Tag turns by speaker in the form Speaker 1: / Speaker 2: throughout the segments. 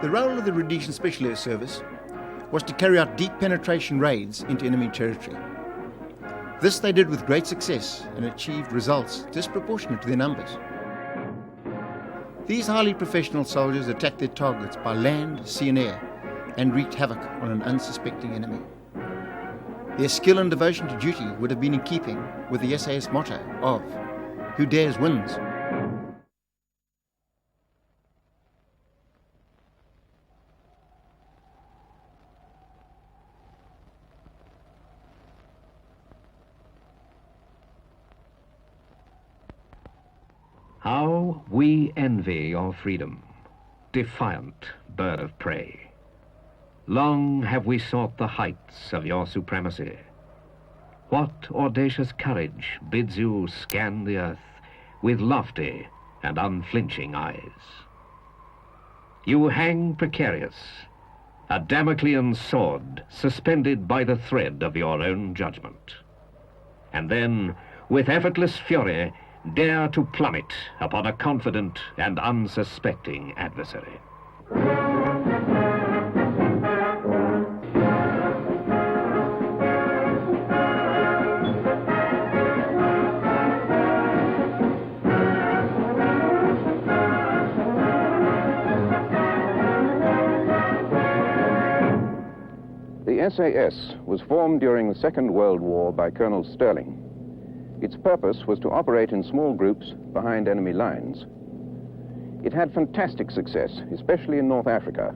Speaker 1: The role of the Rhodesian Special Air Service was to carry out deep penetration raids into enemy territory. This they did with great success and achieved results disproportionate to their numbers. These highly professional soldiers attacked their targets by land, sea and air and wreaked havoc on an unsuspecting enemy. Their skill and devotion to duty would have been in keeping with the SAS motto of "Who dares wins."
Speaker 2: How we envy your freedom, defiant bird of prey. Long have we sought the heights of your supremacy. What audacious courage bids you scan the earth with lofty and unflinching eyes? You hang precarious, a Damoclean sword suspended by the thread of your own judgment. And then, with effortless fury, dare to plummet upon a confident and unsuspecting adversary.
Speaker 3: The SAS was formed during the Second World War by Colonel Sterling. Its purpose was to operate in small groups behind enemy lines. It had fantastic success, especially in North Africa,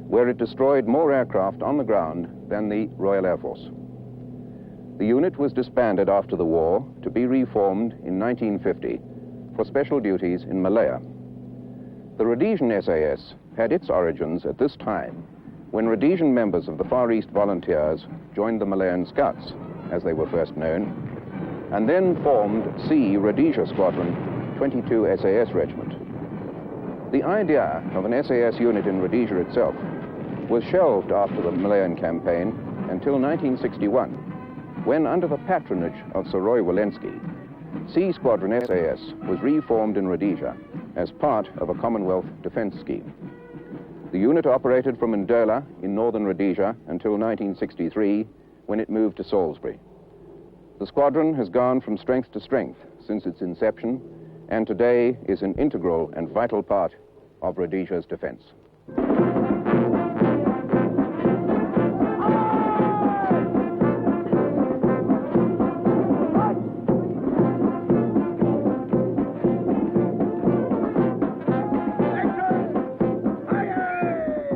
Speaker 3: where it destroyed more aircraft on the ground than the Royal Air Force. The unit was disbanded after the war to be reformed in 1950 for special duties in Malaya. The Rhodesian SAS had its origins at this time when Rhodesian members of the Far East Volunteers joined the Malayan Scouts, as they were first known, and then formed C Rhodesia Squadron 22 SAS Regiment. The idea of an SAS unit in Rhodesia itself was shelved after the Malayan campaign until 1961, when under the patronage of Sir Roy Walensky, C Squadron SAS was reformed in Rhodesia as part of a Commonwealth defense scheme. The unit operated from Ndola in northern Rhodesia until 1963, when it moved to Salisbury. The squadron has gone from strength to strength since its inception, and today is an integral and vital part of Rhodesia's defense.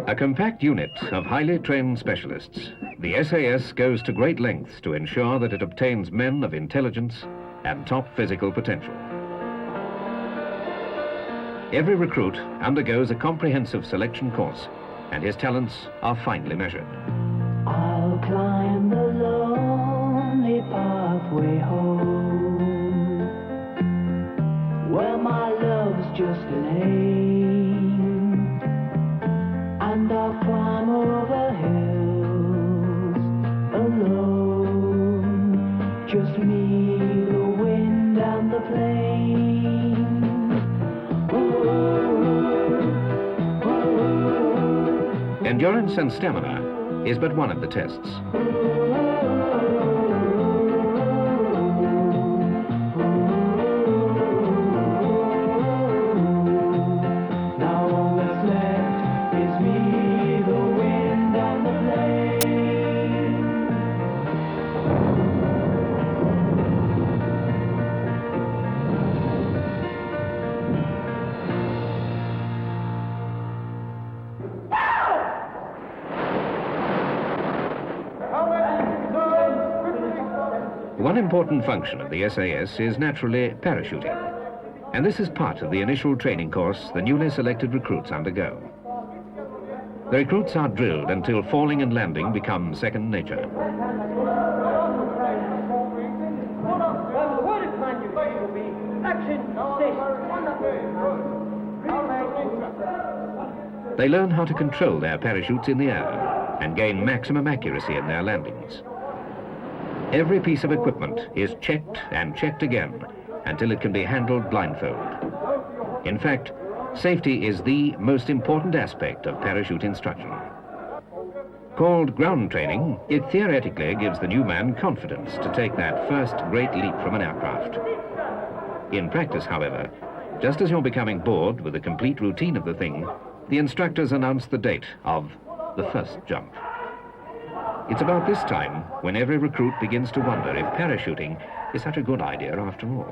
Speaker 2: A compact unit of highly trained specialists, the SAS goes to great lengths to ensure that it obtains men of intelligence and top physical potential. Every recruit undergoes a comprehensive selection course, and his talents are finely measured.
Speaker 4: I'll climb the lonely pathway home, where my love's just an aim, and I'll climb over hills alone, just me, the wind and the plain.
Speaker 2: Endurance and stamina is but one of the tests. One important function of the SAS is naturally parachuting, and this is part of the initial training course the newly selected recruits undergo. The recruits are drilled until falling and landing become second nature. They learn how to control their parachutes in the air and gain maximum accuracy in their landings. Every piece of equipment is checked and checked again until it can be handled blindfold. In fact, Safety is the most important aspect of parachute instruction. Called ground training, it theoretically gives the new man confidence to take that first great leap from an aircraft. In practice, however, just as you're becoming bored with the complete routine of the thing, the instructors announce the date of the first jump. It's about this time when every recruit begins to wonder if parachuting is such a good idea after all.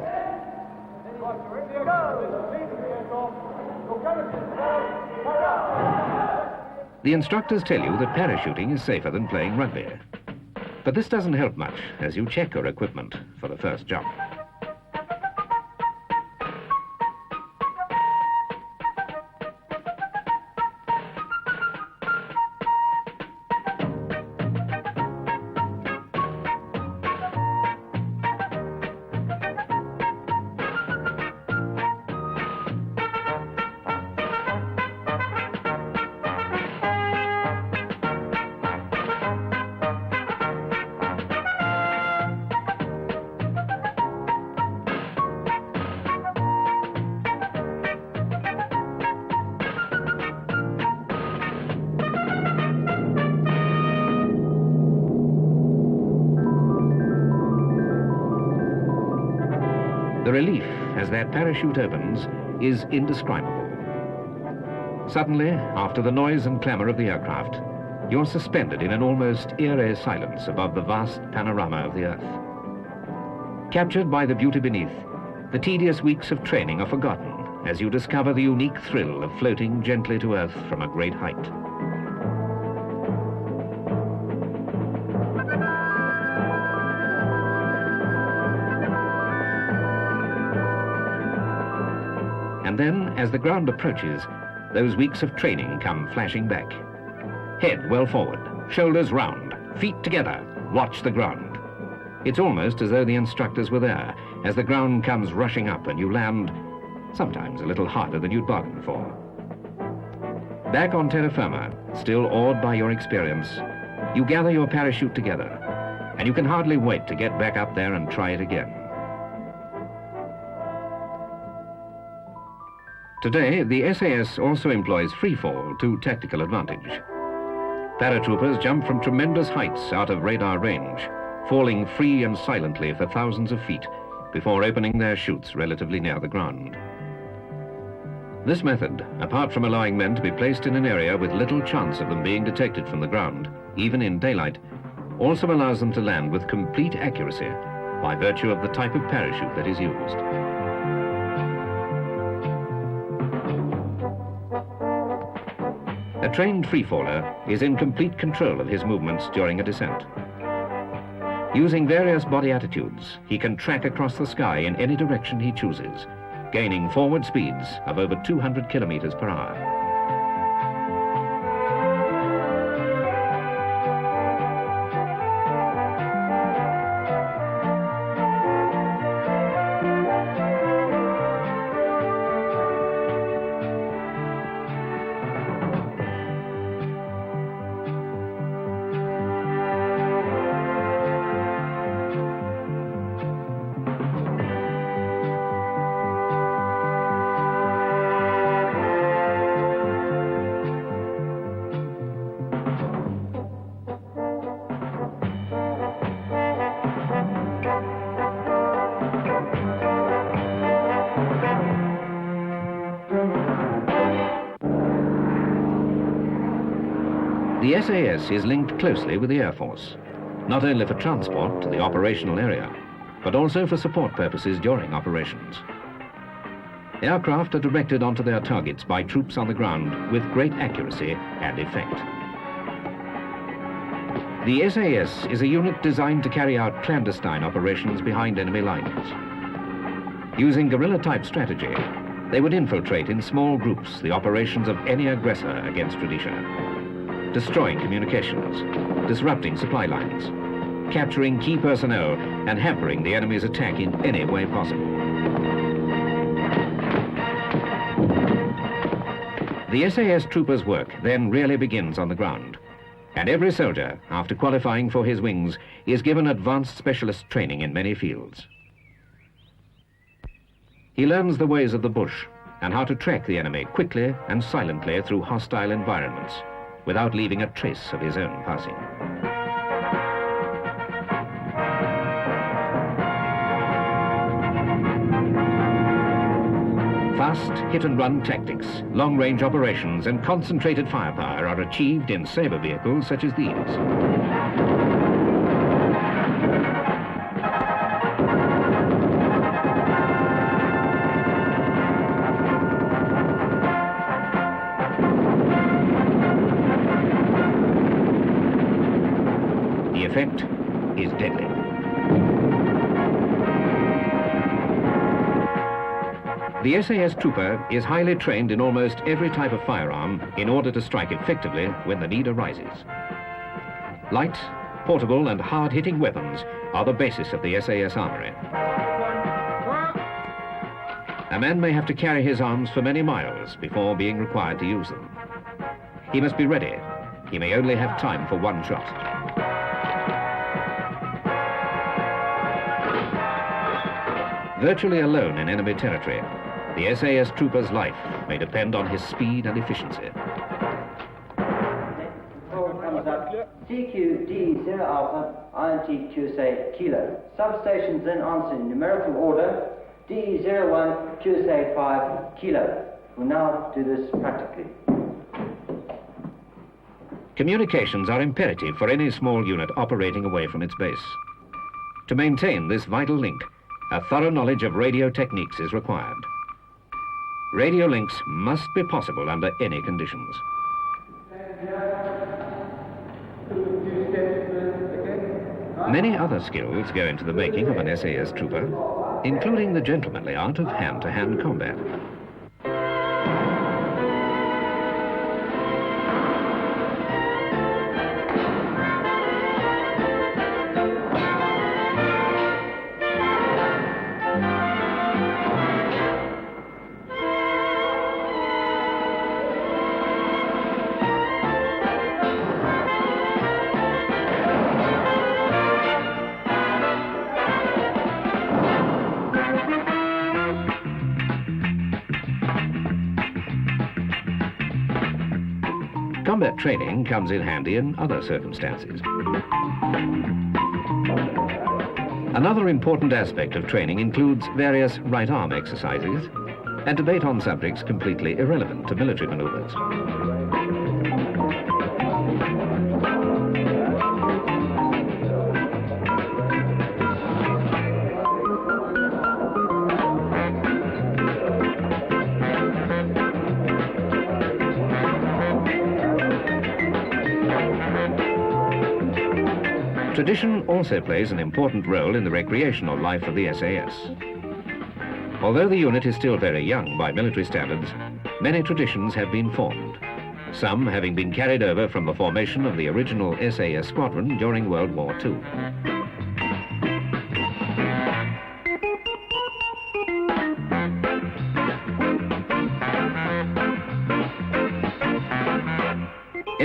Speaker 2: The instructors tell you that parachuting is safer than playing rugby. But this doesn't help much as you check your equipment for the first jump. The relief as that parachute opens is indescribable. Suddenly, after the noise and clamour of the aircraft, you're suspended in an almost eerie silence above the vast panorama of the earth. Captured by the beauty beneath, the tedious weeks of training are forgotten as you discover the unique thrill of floating gently to earth from a great height. And then, as the ground approaches, those weeks of training come flashing back. Head well forward, shoulders round, feet together, watch the ground. It's almost as though the instructors were there, as the ground comes rushing up and you land, sometimes a little harder than you'd bargained for. Back on terra firma, still awed by your experience, you gather your parachute together, and you can hardly wait to get back up there and try it again. Today, the SAS also employs freefall to tactical advantage. Paratroopers jump from tremendous heights out of radar range, falling free and silently for thousands of feet before opening their chutes relatively near the ground. This method, apart from allowing men to be placed in an area with little chance of them being detected from the ground, even in daylight, also allows them to land with complete accuracy by virtue of the type of parachute that is used. A trained freefaller is in complete control of his movements during a descent. Using various body attitudes, he can track across the sky in any direction he chooses, gaining forward speeds of over 200 kilometers per hour. The SAS is linked closely with the Air Force, not only for transport to the operational area, but also for support purposes during operations. Aircraft are directed onto their targets by troops on the ground with great accuracy and effect. The SAS is a unit designed to carry out clandestine operations behind enemy lines. Using guerrilla-type strategy, they would infiltrate in small groups the operations of any aggressor against Rhodesia, destroying communications, disrupting supply lines, capturing key personnel, and hampering the enemy's attack in any way possible. The SAS troopers' work then really begins on the ground, and every soldier, after qualifying for his wings, is given advanced specialist training in many fields. He learns the ways of the bush, and how to track the enemy quickly and silently through hostile environments without leaving a trace of his own passing. Fast hit-and-run tactics, long-range operations, and concentrated firepower are achieved in saber vehicles such as these. The effect is deadly. The SAS trooper is highly trained in almost every type of firearm in order to strike effectively when the need arises. Light, portable and hard-hitting weapons are the basis of the SAS armory. A man may have to carry his arms for many miles before being required to use them. He must be ready. He may only have time for one shot. Virtually alone in enemy territory, the SAS trooper's life may depend on his speed and efficiency.
Speaker 5: CQD 0 Alpha, INT QSA Kilo. Substations then answer in numerical order, D01 QSA 5 Kilo. We'll now do this practically.
Speaker 2: Communications are imperative for any small unit operating away from its base. To maintain this vital link, a thorough knowledge of radio techniques is required. Radio links must be possible under any conditions. Many other skills go into the making of an SAS trooper, including the gentlemanly art of hand-to-hand combat. Combat training comes in handy in other circumstances. Another important aspect of training includes various right arm exercises and debate on subjects completely irrelevant to military maneuvers. Tradition also plays an important role in the recreational life of the SAS. Although the unit is still very young by military standards, many traditions have been formed, some having been carried over from the formation of the original SAS squadron during World War II.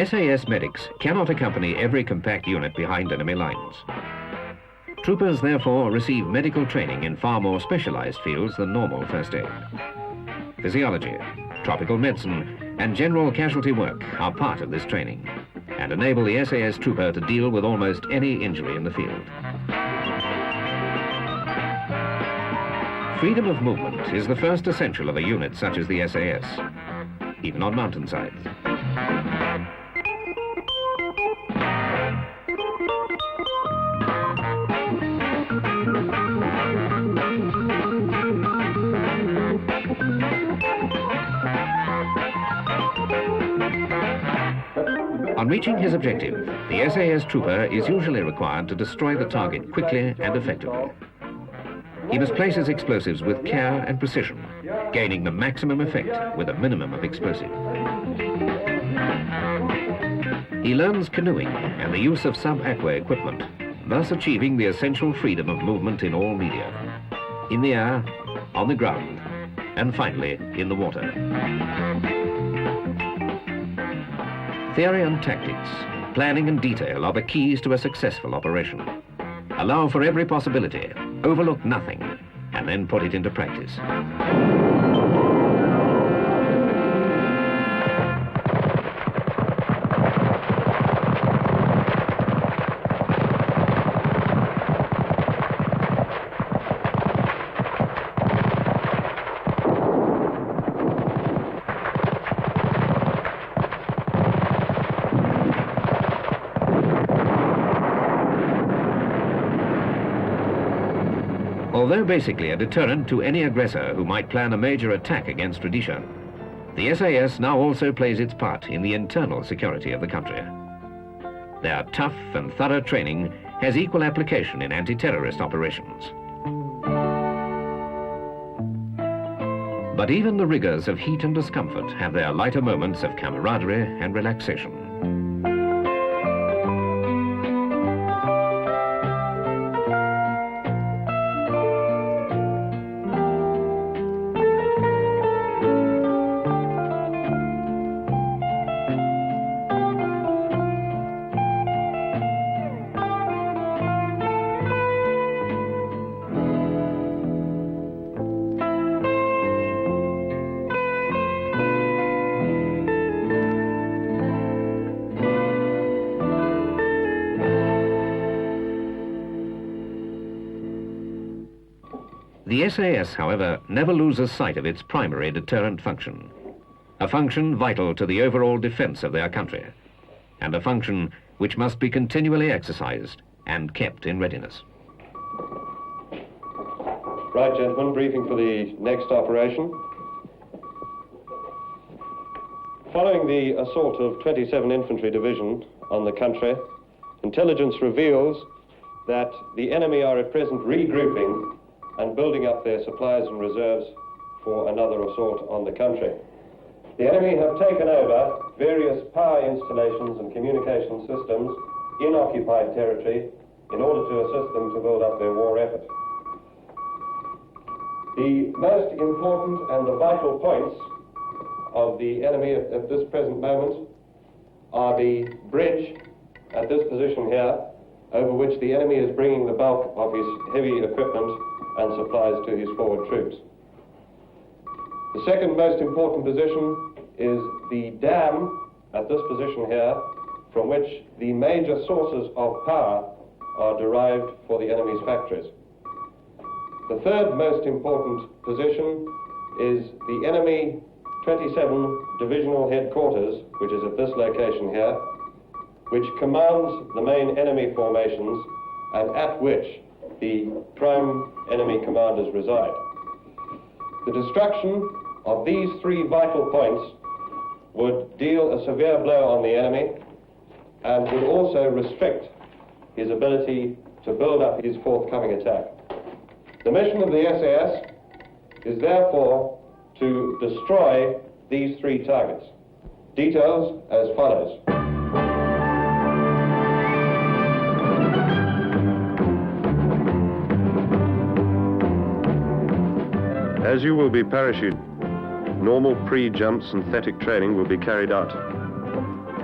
Speaker 2: SAS medics cannot accompany every compact unit behind enemy lines. Troopers therefore receive medical training in far more specialized fields than normal first aid. Physiology, tropical medicine, and general casualty work are part of this training and enable the SAS trooper to deal with almost any injury in the field. Freedom of movement is the first essential of a unit such as the SAS, even on mountainsides. On reaching his objective, the SAS trooper is usually required to destroy the target quickly and effectively. He must place his explosives with care and precision, gaining the maximum effect with a minimum of explosive. He learns canoeing and the use of sub-aqua equipment, thus achieving the essential freedom of movement in all media, in the air, on the ground, and finally in the water. Theory and tactics, planning and detail are the keys to a successful operation. Allow for every possibility, overlook nothing, and then put it into practice. Although basically a deterrent to any aggressor who might plan a major attack against Rhodesia, the SAS now also plays its part in the internal security of the country. Their tough and thorough training has equal application in anti-terrorist operations. But even the rigors of heat and discomfort have their lighter moments of camaraderie and relaxation. The SAS, however, never loses sight of its primary deterrent function, a function vital to the overall defense of their country, and a function which must be continually exercised and kept in readiness.
Speaker 6: Right, gentlemen, briefing for the next operation. Following the assault of 27 Infantry Division on the country, intelligence reveals that the enemy are at present regrouping and building up their supplies and reserves for another assault on the country. The enemy have taken over various power installations and communication systems in occupied territory in order to assist them to build up their war effort. The most important and the vital points of the enemy at this present moment are the bridge at this position here, over which the enemy is bringing the bulk of his heavy equipment and supplies to his forward troops. The second most important position is the dam at this position here, from which the major sources of power are derived for the enemy's factories. The third most important position is the enemy 27 Divisional Headquarters, which is at this location here, which commands the main enemy formations and at which the prime enemy commanders reside. The destruction of these three vital points would deal a severe blow on the enemy and would also restrict his ability to build up his forthcoming attack. The mission of the SAS is therefore to destroy these three targets. Details as follows.
Speaker 7: As you will be parachuted, normal pre-jump synthetic training will be carried out.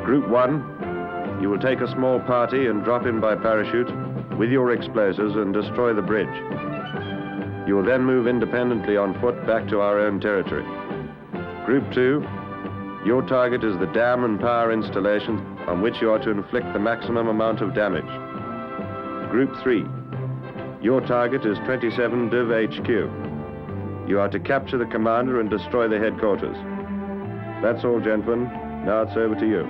Speaker 7: Group 1, you will take a small party and drop in by parachute with your explosives and destroy the bridge. You will then move independently on foot back to our own territory. Group 2, your target is the dam and power installation on which you are to inflict the maximum amount of damage. Group 3, your target is 27 Div HQ. You are to capture the commander and destroy the headquarters. That's all, gentlemen. Now it's over to you.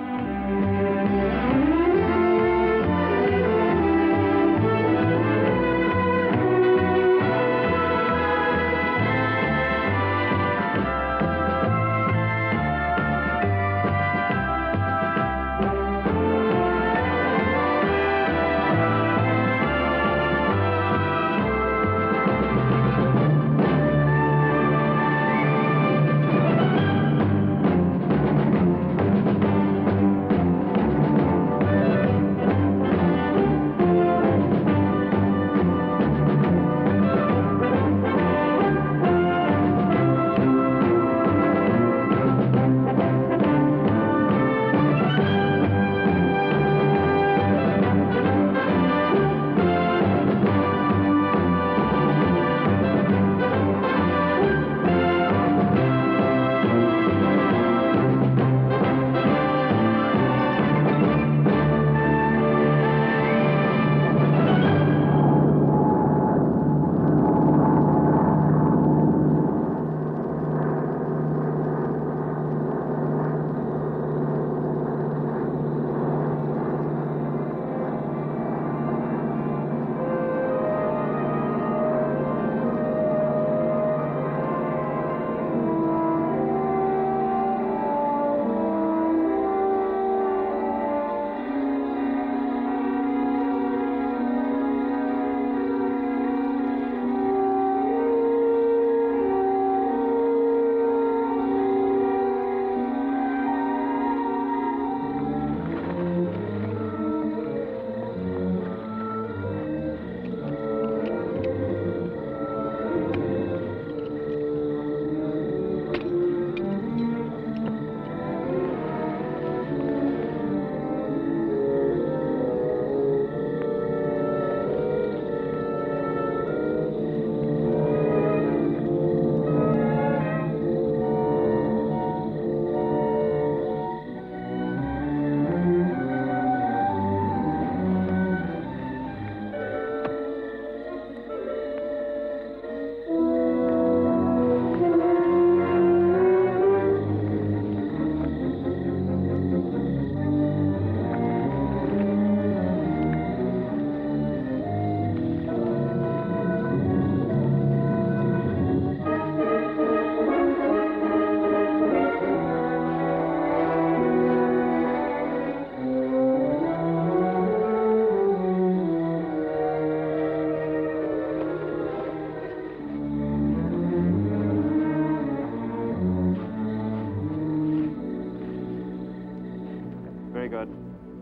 Speaker 6: good.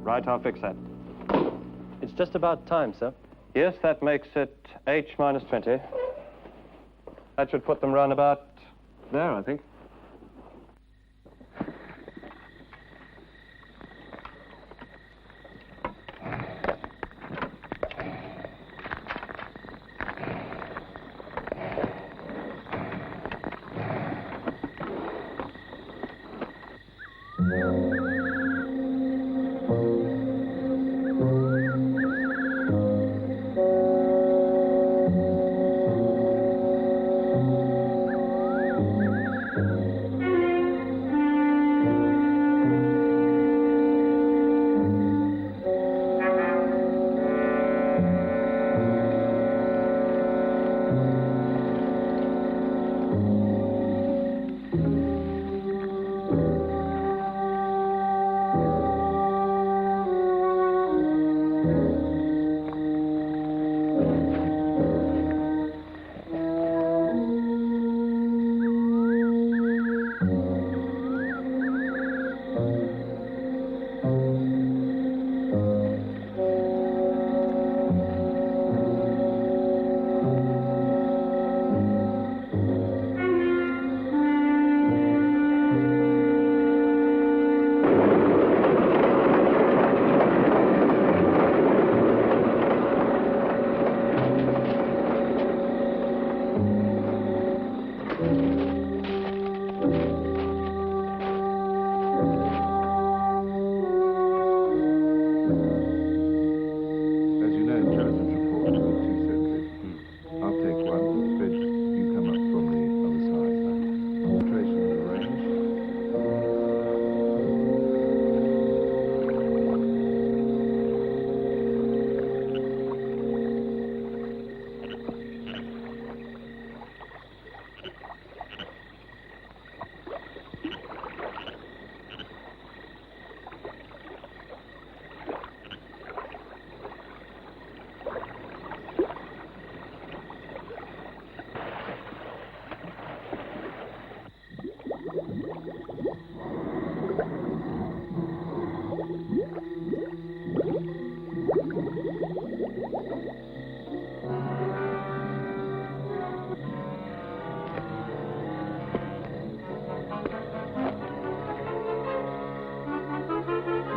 Speaker 6: Right, I'll fix that.
Speaker 8: It's just about time, sir.
Speaker 6: Yes, that makes it H minus 20. That should put them round about there, I think.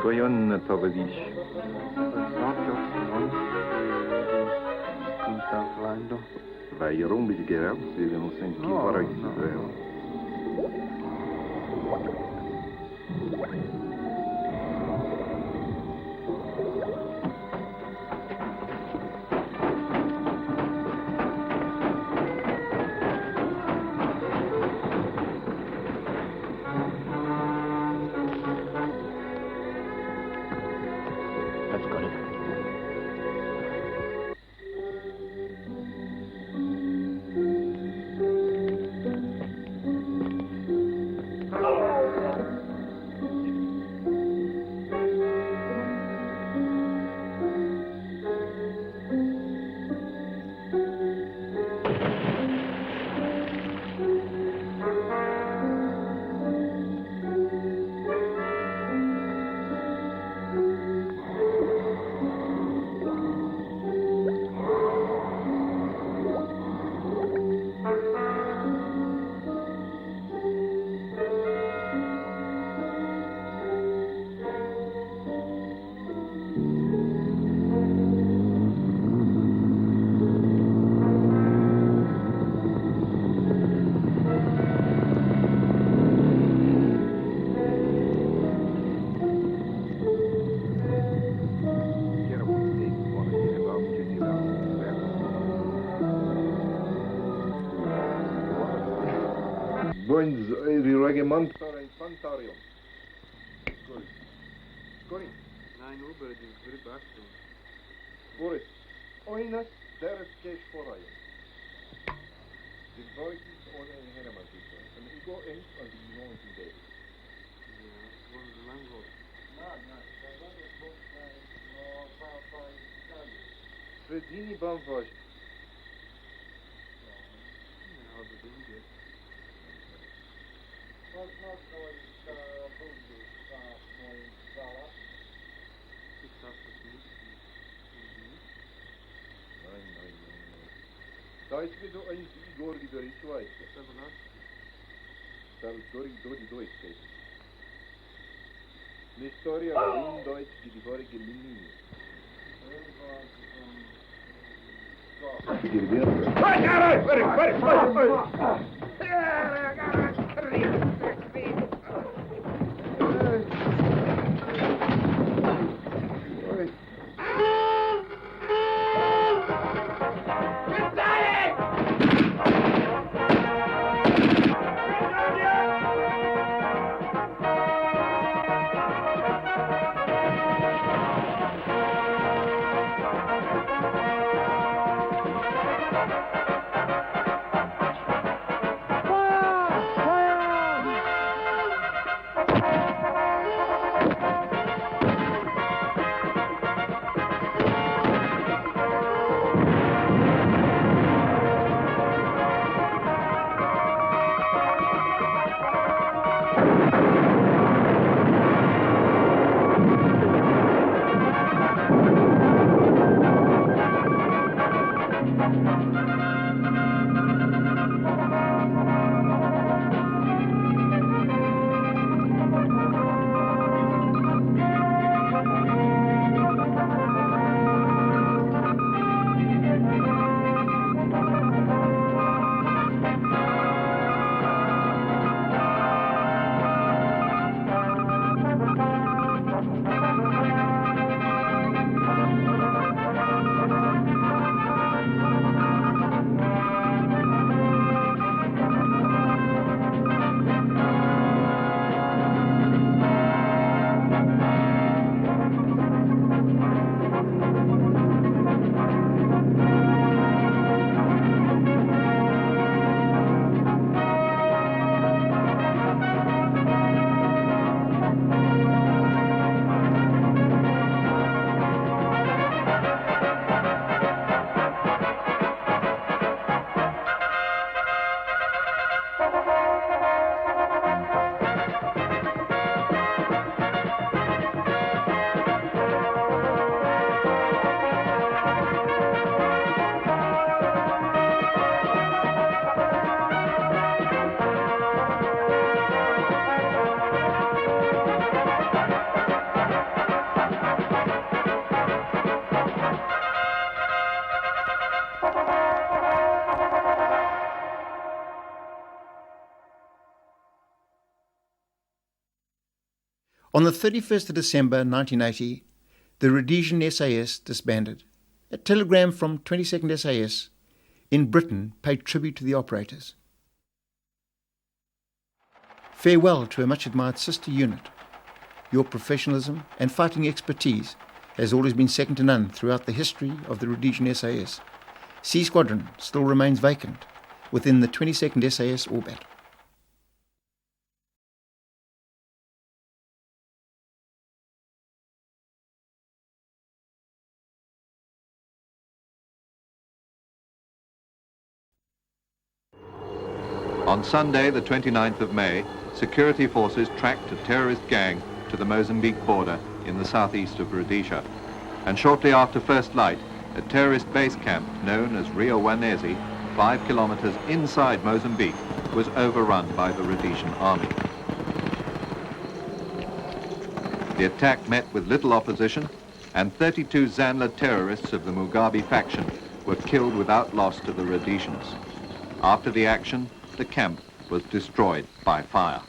Speaker 9: Goyon towarzysz. Vai rombi de guerra, se ele não sente que fora isso.
Speaker 10: Bądź regiment infanterium. Skori.
Speaker 9: Nein, ober die Gribakte.
Speaker 10: Boris, oinas deres kees vooruit. De Deutschen ohne in Hennemann zitten. En ik go in aan die jongen die deed.
Speaker 9: Ja, gewoon de langlop.
Speaker 10: Sredini banvoš.
Speaker 9: Ja, dat denk ik.
Speaker 10: Deutsch mit so ein Igor die Deutsch weiß. Dar Deutsch geht. Eine Historia in Deutsch die vorige Linie.
Speaker 1: On the 31st of December 1980, the Rhodesian SAS disbanded. A telegram from 22nd SAS in Britain paid tribute to the operators. Farewell to a much admired sister unit. Your professionalism and fighting expertise has always been second to none throughout the history of the Rhodesian SAS. C Squadron still remains vacant within the 22nd SAS orbit.
Speaker 11: On Sunday, the 29th of May, security forces tracked a terrorist gang to the Mozambique border in the southeast of Rhodesia. And shortly after first light, a terrorist base camp known as Rio Wanezi, 5 kilometers inside Mozambique, was overrun by the Rhodesian army. The attack met with little opposition, and 32 Zanla terrorists of the Mugabe faction were killed without loss to the Rhodesians. After the action, the camp was destroyed by fire.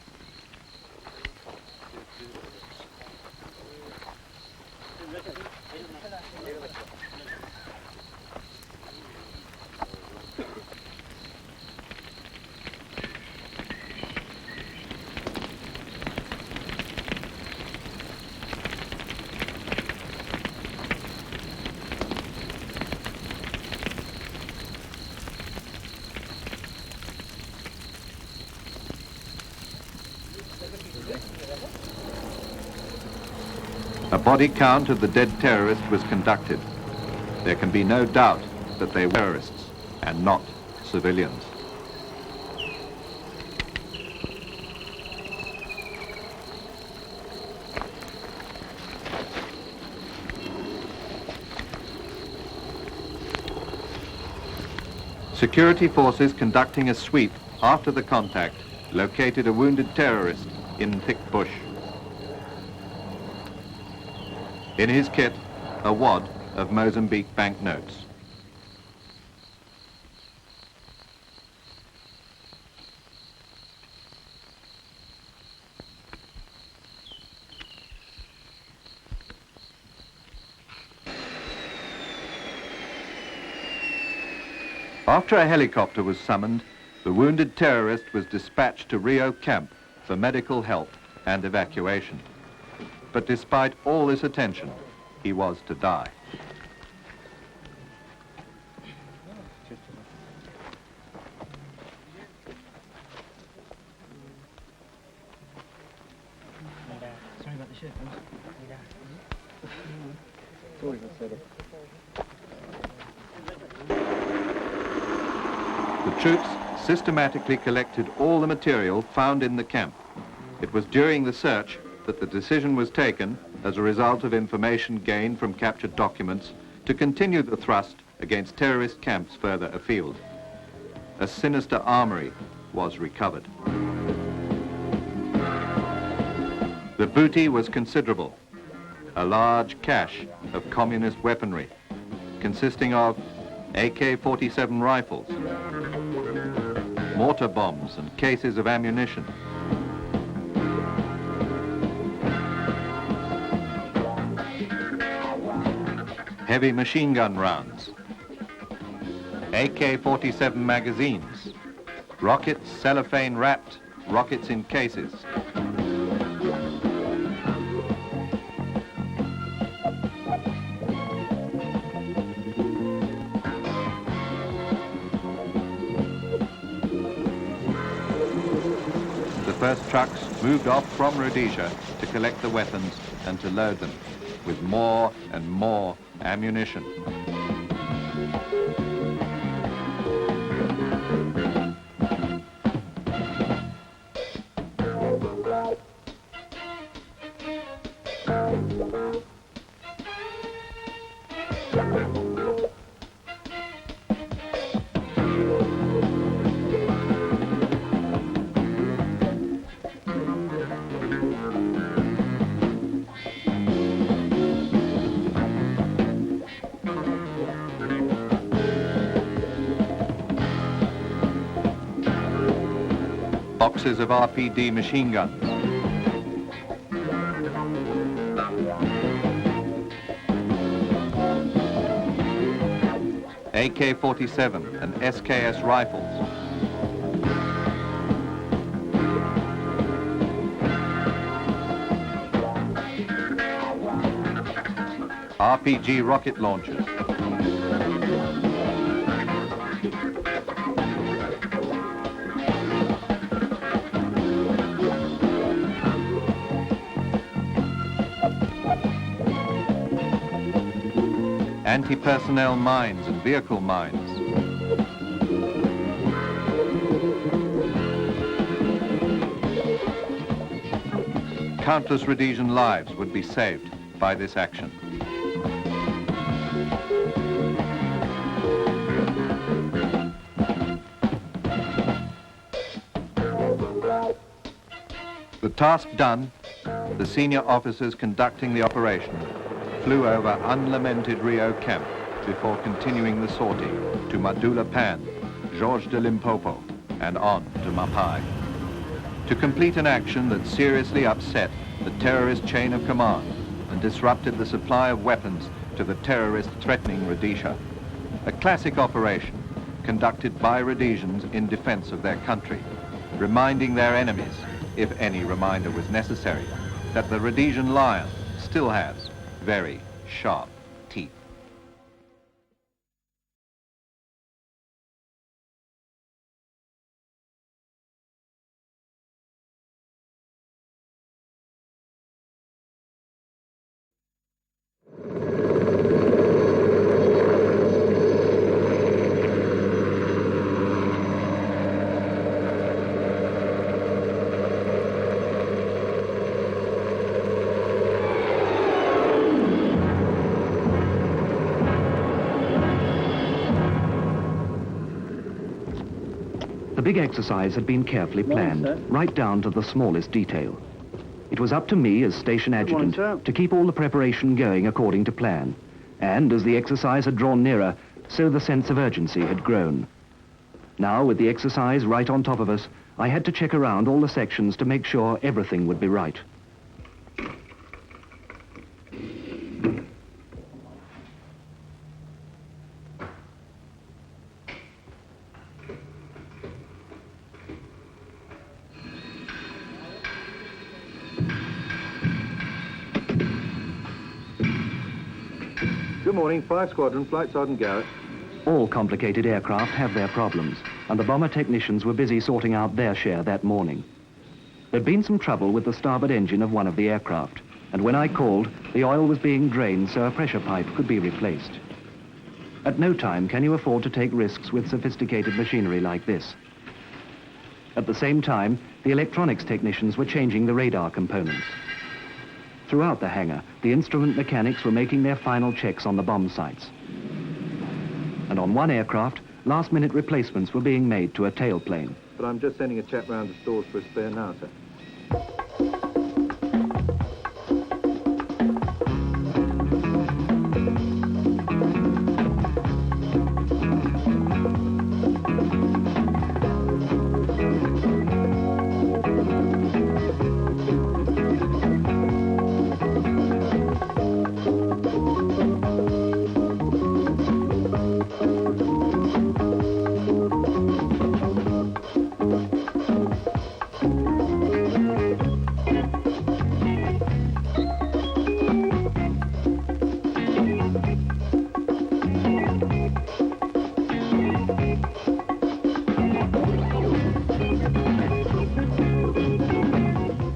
Speaker 11: A body count of the dead terrorists was conducted. There can be no doubt that they were terrorists and not civilians. Security forces conducting a sweep after the contact located a wounded terrorist in thick bush. In his kit, a wad of Mozambique banknotes. After a helicopter was summoned, the wounded terrorist was dispatched to Rio camp for medical help and evacuation. But despite all this attention, he was to die.
Speaker 12: Sorry about the shirt.
Speaker 11: The troops systematically collected all the material found in the camp. It was during the search that the decision was taken, as a result of information gained from captured documents, to continue the thrust against terrorist camps further afield. A sinister armory was recovered. The booty was considerable. A large cache of communist weaponry, consisting of AK-47 rifles, mortar bombs and cases of ammunition, heavy machine gun rounds, AK-47 magazines, rockets cellophane wrapped, rockets in cases. The first trucks moved off from Rhodesia to collect the weapons and to load them with more and more ammunition. Boxes of RPD machine guns, AK-47 and SKS rifles, RPG rocket launchers, anti-personnel mines and vehicle mines, countless Rhodesian lives would be saved by this action. The task done, the senior officers conducting the operation flew over unlamented Rio camp before continuing the sortie to Madula Pan, Georges de Limpopo, and on to Mapai, to complete an action that seriously upset the terrorist chain of command and disrupted the supply of weapons to the terrorists threatening Rhodesia. A classic operation conducted by Rhodesians in defense of their country, reminding their enemies, if any reminder was necessary, that the Rhodesian lion still has very sharp teeth.
Speaker 2: The big exercise had been carefully planned, right down to the smallest detail. It was up to me as station adjutant to keep all the preparation going according to plan. And as the exercise had drawn nearer, so the sense of urgency had grown. Now, with the exercise right on top of us, I had to check around all the sections to make sure everything would be right.
Speaker 9: Good morning, 5 Squadron, Flight Sergeant Garrett.
Speaker 2: All complicated aircraft have their problems, and the bomber technicians were busy sorting out their share that morning. There'd been some trouble with the starboard engine of one of the aircraft, and when I called, the oil was being drained so a pressure pipe could be replaced. At no time can you afford to take risks with sophisticated machinery like this. At the same time, the electronics technicians were changing the radar components. Throughout the hangar, the instrument mechanics were making their final checks on the bomb sites. And on one aircraft, last-minute replacements were being made to a tailplane.
Speaker 9: But I'm just sending a chap round the stores for a spare now, sir.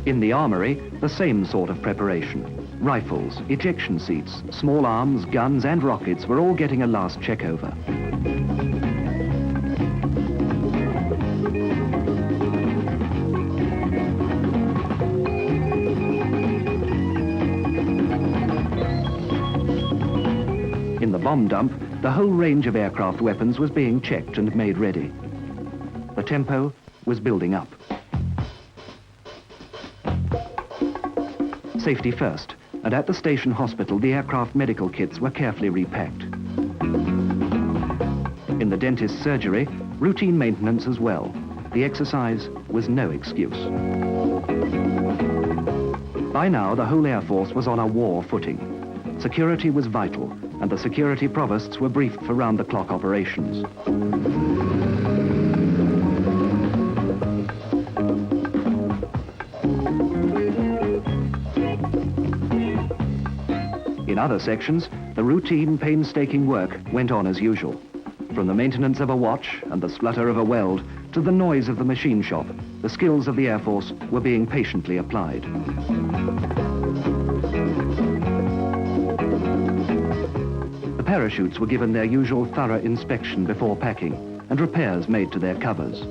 Speaker 2: In the armory, the same sort of preparation. Rifles, ejection seats, small arms, guns and rockets were all getting a last check over. In the bomb dump, the whole range of aircraft weapons was being checked and made ready. The tempo was building up. Safety first, and at the station hospital, the aircraft medical kits were carefully repacked. In the dentist's surgery, routine maintenance as well. The exercise was no excuse. By now, the whole Air Force was on a war footing. Security was vital, and the security provosts were briefed for round-the-clock operations. In other sections, the routine, painstaking work went on as usual. From the maintenance of a watch and the splutter of a weld to the noise of the machine shop, the skills of the Air Force were being patiently applied. The parachutes were given their usual thorough inspection before packing and repairs made to their covers.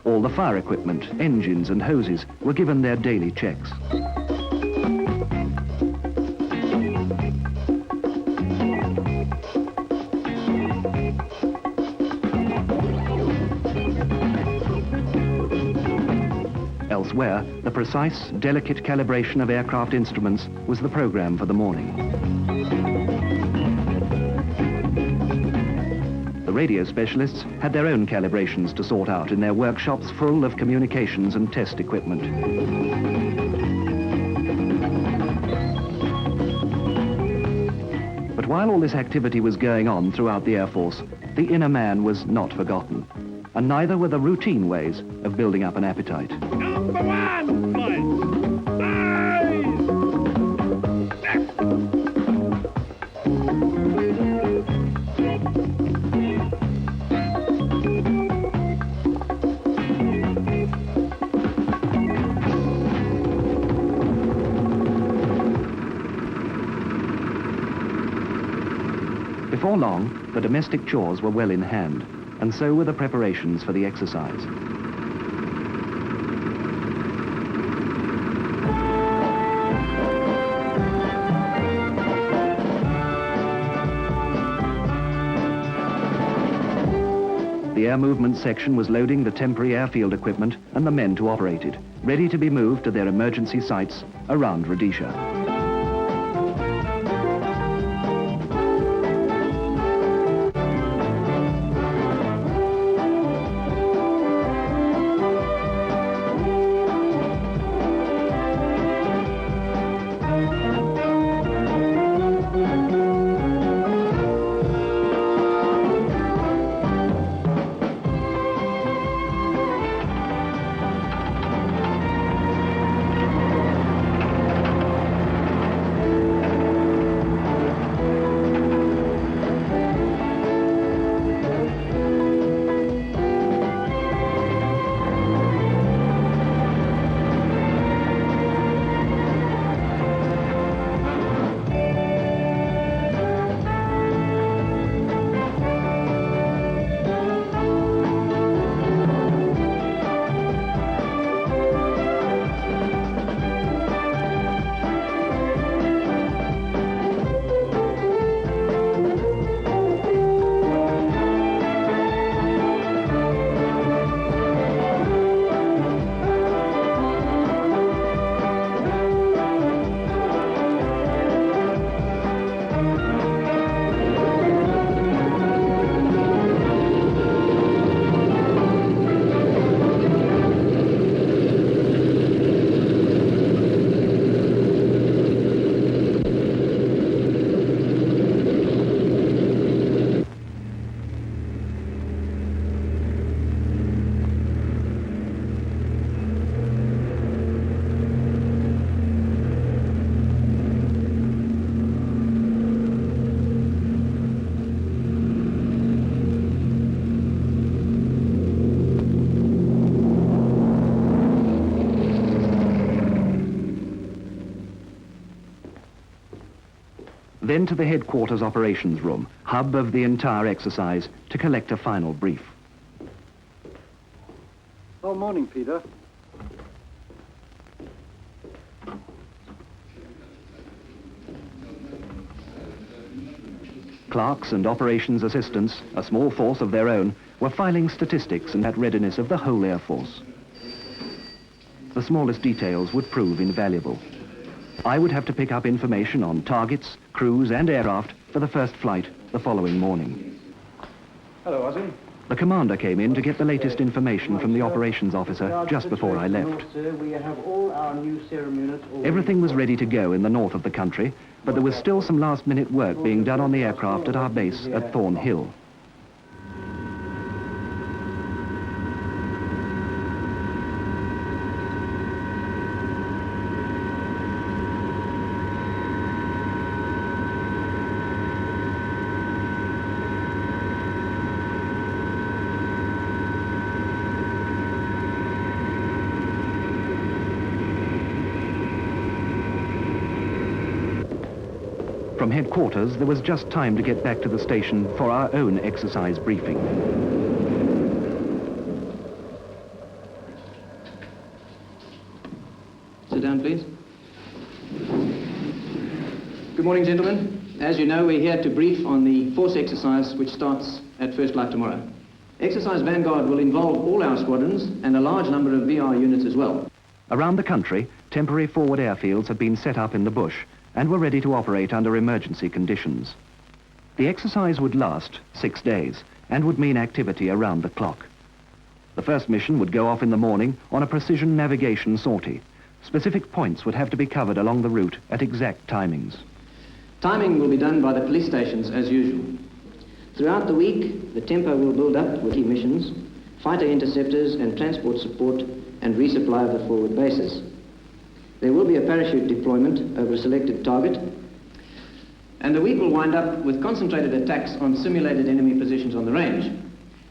Speaker 2: All the fire equipment, engines and hoses were given their daily checks. Elsewhere, the precise, delicate calibration of aircraft instruments was the program for the morning. The radio specialists had their own calibrations to sort out in their workshops full of communications and test equipment. But while all this activity was going on throughout the Air Force, the inner man was not forgotten, and neither were the routine ways of building up an appetite.
Speaker 13: Number one, boys!
Speaker 2: Before long, the domestic chores were well in hand, and so were the preparations for the exercise.
Speaker 14: the air movement section was loading the temporary airfield equipment and the men to operate it, ready to be moved to their emergency sites around Rhodesia. Then to the headquarters operations room, hub of the entire exercise, to collect a final brief.
Speaker 15: Oh, morning, Peter.
Speaker 14: Clerks and operations assistants, a small force of their own, were filing statistics and at readiness of the whole Air Force. The smallest details would prove invaluable. I would have to pick up information on targets, crews and aircraft for the first flight the following morning.
Speaker 15: Hello, Ozzy.
Speaker 14: The commander came in to get the latest information from the operations officer just before I left.
Speaker 12: We have all our new serum units.
Speaker 14: Everything was ready to go in the north of the country, but there was still some last-minute work being done on the aircraft at our base at Thornhill. From headquarters, there was just time to get back to the station for our own exercise briefing.
Speaker 16: Sit down, please. Good morning, gentlemen. As you know, we're here to brief on the force exercise which starts at first light tomorrow. Exercise Vanguard will involve all our squadrons and a large number of VR units as well.
Speaker 14: Around the country, temporary forward airfields have been set up in the bush and were ready to operate under emergency conditions. The exercise would last 6 days and would mean activity around the clock. The first mission would go off in the morning on a precision navigation sortie. Specific points would have to be covered along the route at exact timings.
Speaker 16: Timing will be done by the police stations as usual. Throughout the week, the tempo will build up with key missions, fighter interceptors and transport support and resupply of the forward bases. There will be a parachute deployment over a selected target, and the week will wind up with concentrated attacks on simulated enemy positions on the range.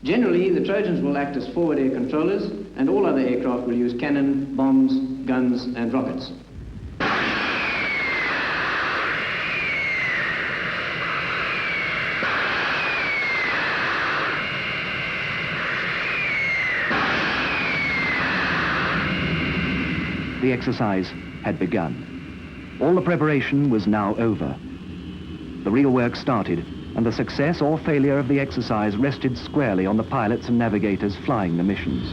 Speaker 16: Generally, the Trojans will act as forward air controllers, and all other aircraft will use cannon, bombs, guns, and rockets.
Speaker 14: The exercise had begun. All the preparation was now over. The real work started and the success or failure of the exercise rested squarely on the pilots and navigators flying the missions.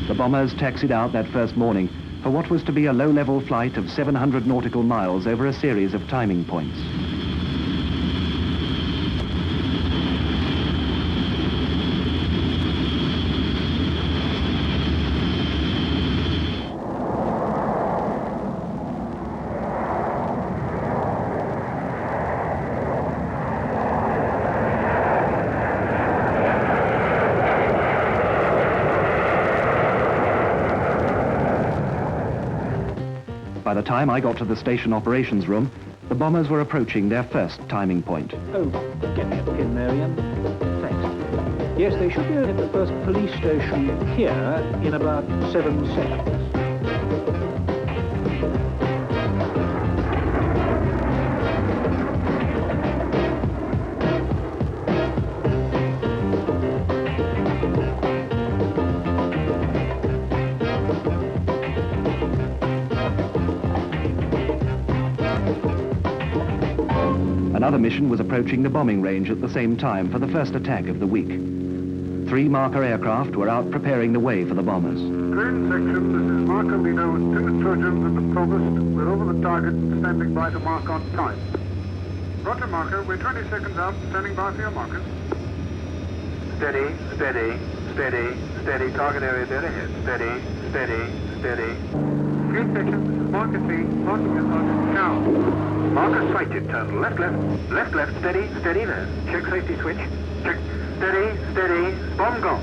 Speaker 14: The bombers taxied out that first morning for what was to be a low-level flight of 700 nautical miles over a series of timing points. By the time I got to the station operations room, the bombers were approaching their first timing point.
Speaker 12: Oh, get me a pin, Marianne. Thanks. Yes, they should be at the first police station here in about 7 seconds.
Speaker 14: Another mission was approaching the bombing range at the same time for the first attack of the week. 3 marker aircraft were out preparing the way for the bombers.
Speaker 17: Train section, this is Marker Lido with 2 Trojans and the Provost. We're over the target and standing by to mark on time. Roger, Marker. We're 20 seconds out, standing by for your markers. Steady, steady, steady, steady. Target area dead ahead. Steady, steady, steady. Train section, this is Marker C. Marking is on now. Marker sighted, turn left, left, left, left, steady, steady there. Check safety switch. Check, steady, steady, bomb gone.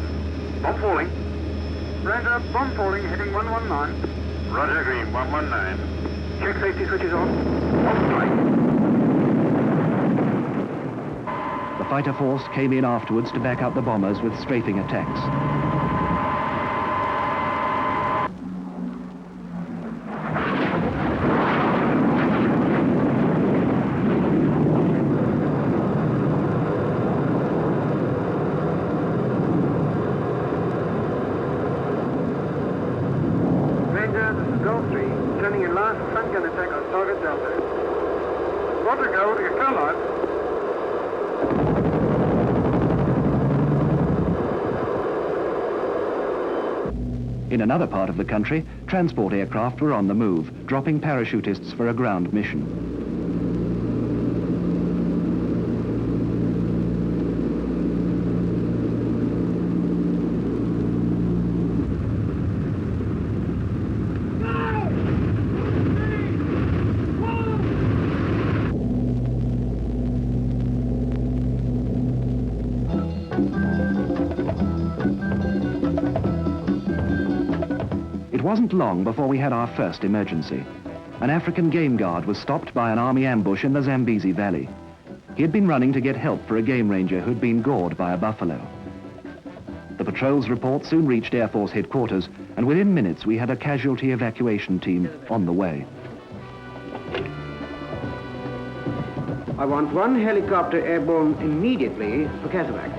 Speaker 17: Bomb falling. Roger, bomb falling, heading 119. Roger, green, 119. Check safety switches on. On strike.
Speaker 14: The fighter force came in afterwards to back up the bombers with strafing attacks. In another part of the country, transport aircraft were on the move, dropping parachutists for a ground mission. It wasn't long before we had our first emergency. An African game guard was stopped by an army ambush in the Zambezi Valley. He had been running to get help for a game ranger who'd been gored by a buffalo. The patrol's report soon reached Air Force headquarters, and within minutes we had a casualty evacuation team on the way.
Speaker 12: I want 1 helicopter airborne immediately for Cataract.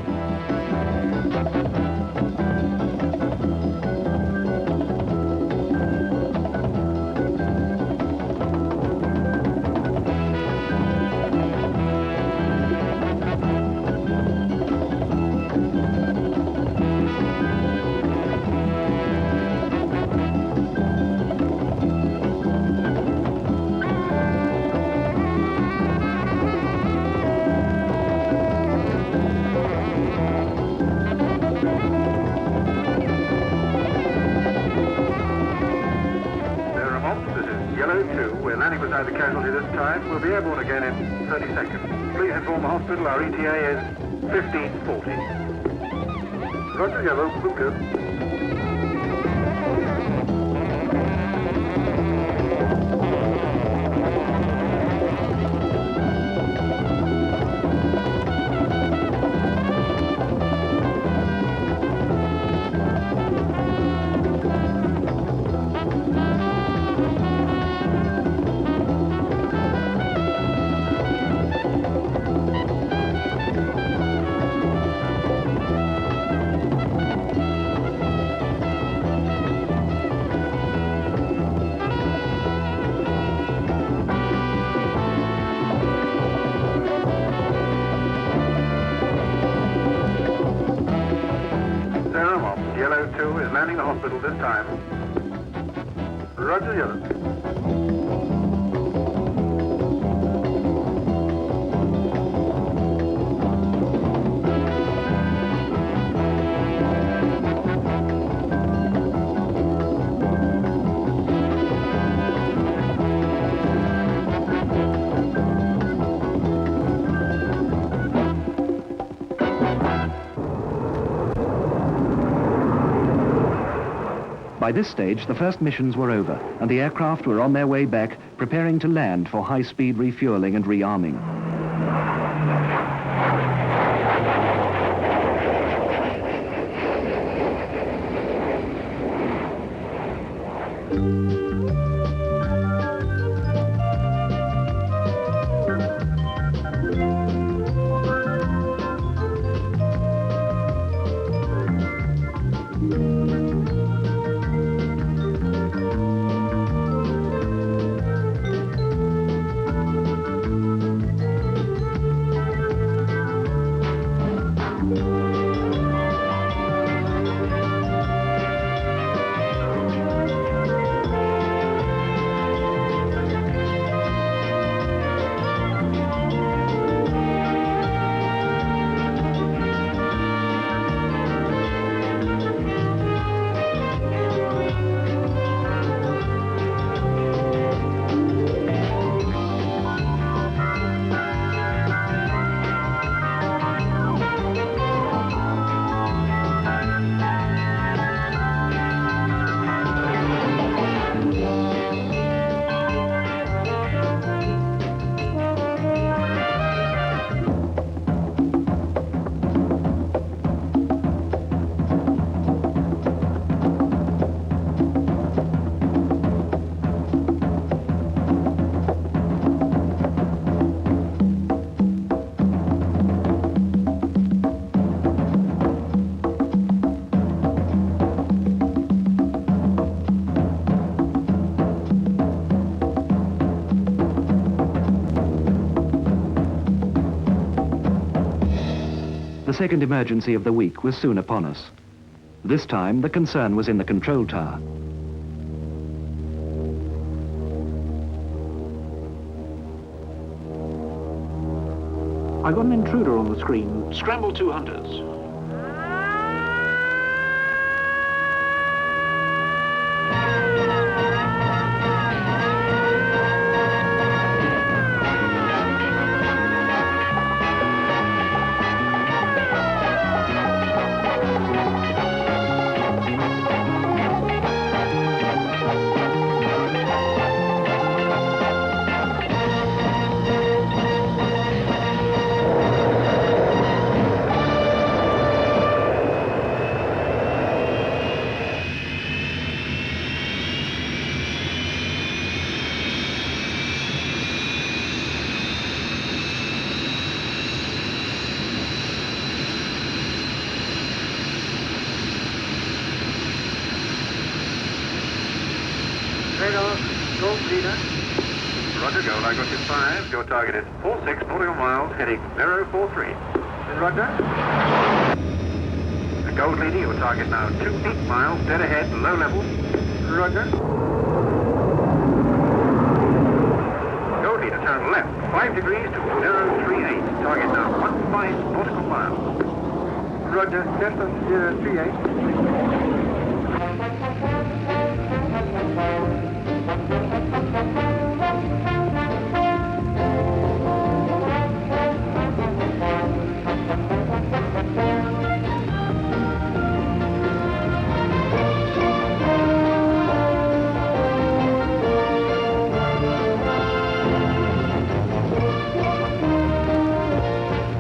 Speaker 17: The casualty this time. We'll be airborne again in 30 seconds. Please inform the hospital our ETA is 1540. Roger, Yellow, we'll go. hospital this time. Roger, yellow.
Speaker 14: By this stage, the first missions were over, and the aircraft were on their way back, preparing to land for high-speed refueling and rearming. The second emergency of the week was soon upon us. This time, the concern was in the control tower.
Speaker 12: I got an intruder on the screen. Scramble 2 hunters.
Speaker 17: Radar, gold leader. Roger, gold, I got you 5. Your target is 46 nautical miles, heading 043. Roger. The gold leader, your target now 28 miles, dead ahead, low level. Roger. Gold leader, turn left, 5 degrees to 038. Target now 15 nautical miles. Roger, left on 038.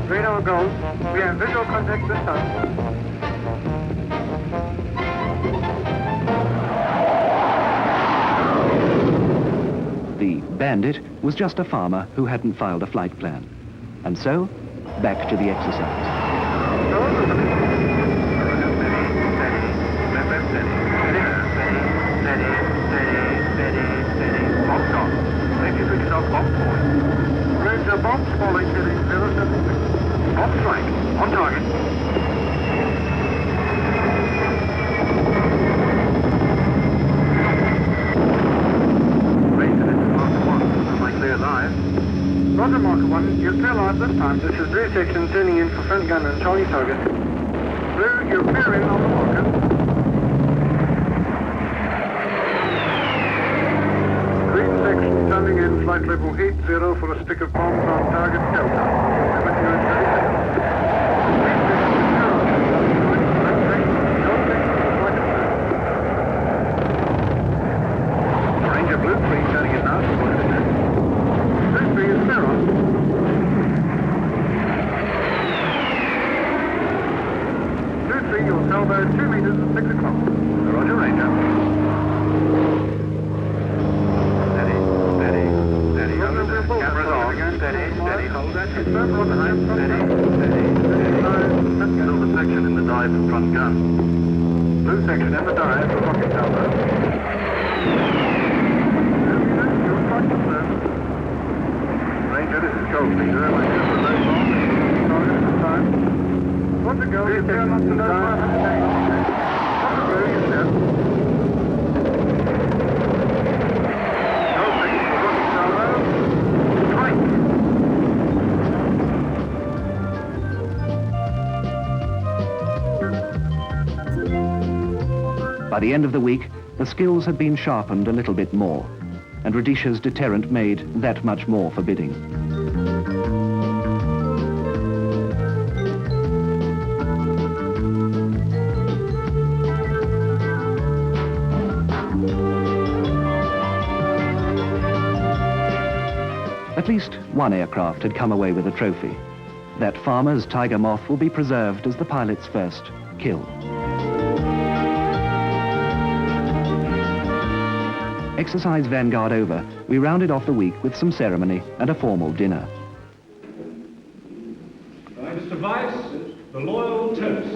Speaker 17: Radar gold. We have visual contact this time.
Speaker 14: The bandit was just a farmer who hadn't filed a flight plan. And so, back to the exercise.
Speaker 17: Ranger bombs falling heading 076. Bomb strike, on target. Roger, Marker 1, you're clear live this time. This is Blue Section turning in for front gun and Charlie target. Blue, you're clear in on the marker. Green Section turning in flight level 80 for a stick of bombs on target Delta. Limit you in 30 seconds. Ranger Blue 3 turning in now for what it is. Blue 3 is clear on. Blue 3, your salvo 2 meters at 6 o'clock. Roger, Ranger. Steady, steady, steady. Cameras on. Steady, steady, hold that. Confirm on the high. Steady, steady, steady. Silver section in the dive and front gun. Blue section in the dive for rocket salvo. Ranger, this is Gold Leader. I just for low bomb. Target this time. What's it go? You're clear on the low bomb. What's it go? You're clear. Gold Leader for rocket salvo. Strike.
Speaker 14: By the end of the week, the skills had been sharpened a little bit more, and Rhodesia's deterrent made that much more forbidding. At least one aircraft had come away with a trophy. That farmer's Tiger Moth will be preserved as the pilot's first kill. Exercise Vanguard over, we rounded off the week with some ceremony and a formal dinner.
Speaker 18: Mr. Vice, the loyal toast.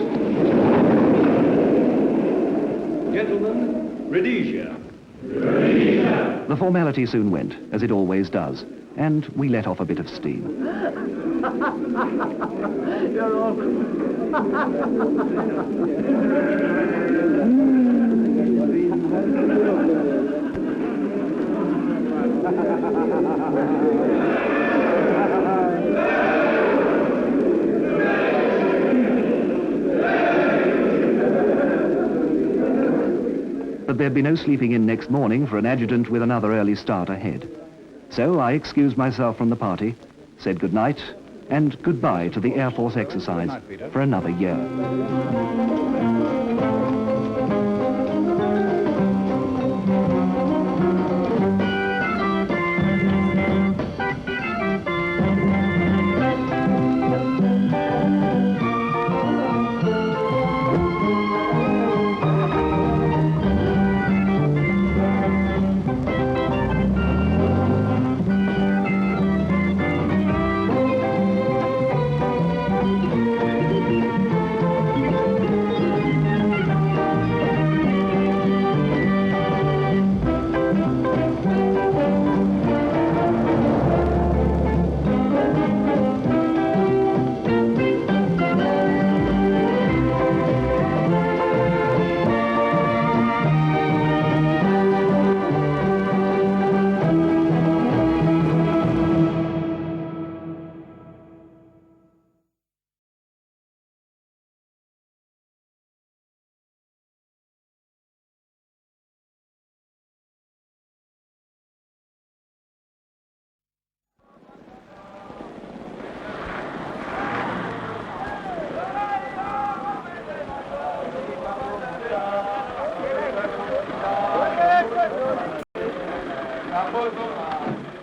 Speaker 18: Gentlemen, Rhodesia. Rhodesia.
Speaker 14: The formality soon went, as it always does, and we let off a bit of steam.
Speaker 4: You're all
Speaker 14: But there'd be no sleeping in next morning for an adjutant with another early start ahead. So I excused myself from the party, said good night, and goodbye to the Air Force exercise for another year.